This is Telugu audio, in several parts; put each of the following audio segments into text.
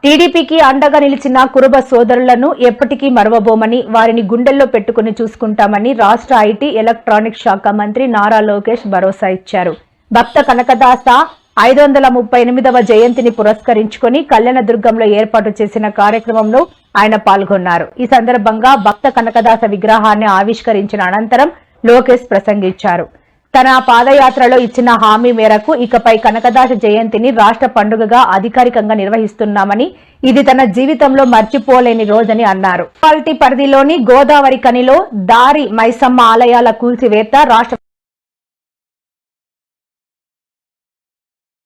టీడీపీకి అండగా నిలిచిన కురుబ సోదరులను ఎప్పటికీ మరవబోమని, వారిని గుండెల్లో పెట్టుకుని చూసుకుంటామని రాష్ట్ర ఐటీ ఎలక్ట్రానిక్స్ శాఖ మంత్రి నారా లోకేష్ భరోసా ఇచ్చారు. భక్త కనకదాస 538వ జయంతిని పురస్కరించుకుని కళ్యాణదుర్గంలో ఏర్పాటు చేసిన కార్యక్రమంలో ఆయన పాల్గొన్నారు. ఈ సందర్భంగా భక్త కనకదాస విగ్రహాన్ని ఆవిష్కరించిన అనంతరం లోకేష్ ప్రసంగించారు. తన పాదయాత్రలో ఇచ్చిన హామీ మేరకు ఇకపై కనకదాస జయంతిని రాష్ట్ర పండుగగా అధికారికంగా నిర్వహిస్తున్నామని, ఇది తన జీవితంలో మర్చిపోలేని రోజని అన్నారు. మున్సిపాలిటీ పరిధిలోని గోదావరి కనిలో దారి మైసమ్మ ఆలయాల కూల్చివేత రాష్ట్ర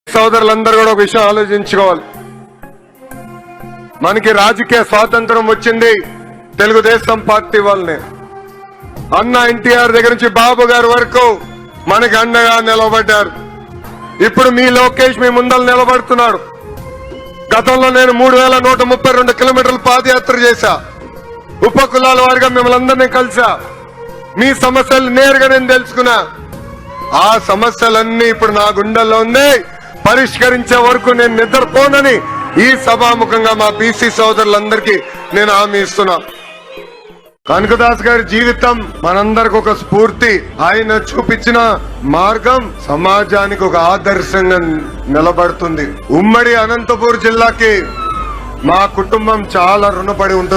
సోదరులందరూ కూడా ఒక విషయం ఆలోచించుకోవాలి. మనకి రాజకీయ స్వాతంత్రం వచ్చింది తెలుగుదేశం పార్టీ వల్లనే. అన్న ఎన్టీఆర్ దగ్గర నుంచి బాబు గారి వరకు మనకి అండగా నిలబడ్డారు. ఇప్పుడు మీ లోకేష్ మీ ముందర నిలబడుతున్నాడు. గతంలో నేను 3132 కిలోమీటర్లు పాదయాత్ర చేశా. ఉపకులాల వారిగా మిమ్మల్ని అందరినీ కలిసా. మీ సమస్యలు నేరుగా నేను తెలుసుకున్నా. ఆ సమస్యలన్నీ ఇప్పుడు నా గుండెల్లో ఉంది. పరిష్కరించే వరకు నేను నిద్రపోనని ఈ సభాముఖంగా మా బీసీ సోదరులందరికీ నేను హామీ ఇస్తున్నా. కనకదాస్ గారి జీవితం మనందరికి ఒక స్ఫూర్తి. ఆయన చూపించిన మార్గం సమాజానికి ఒక ఆదర్శంగా నిలబడుతుంది. ఉమ్మడి అనంతపూర్ జిల్లాకి మా కుటుంబం చాలా రుణపడి ఉంటుంది.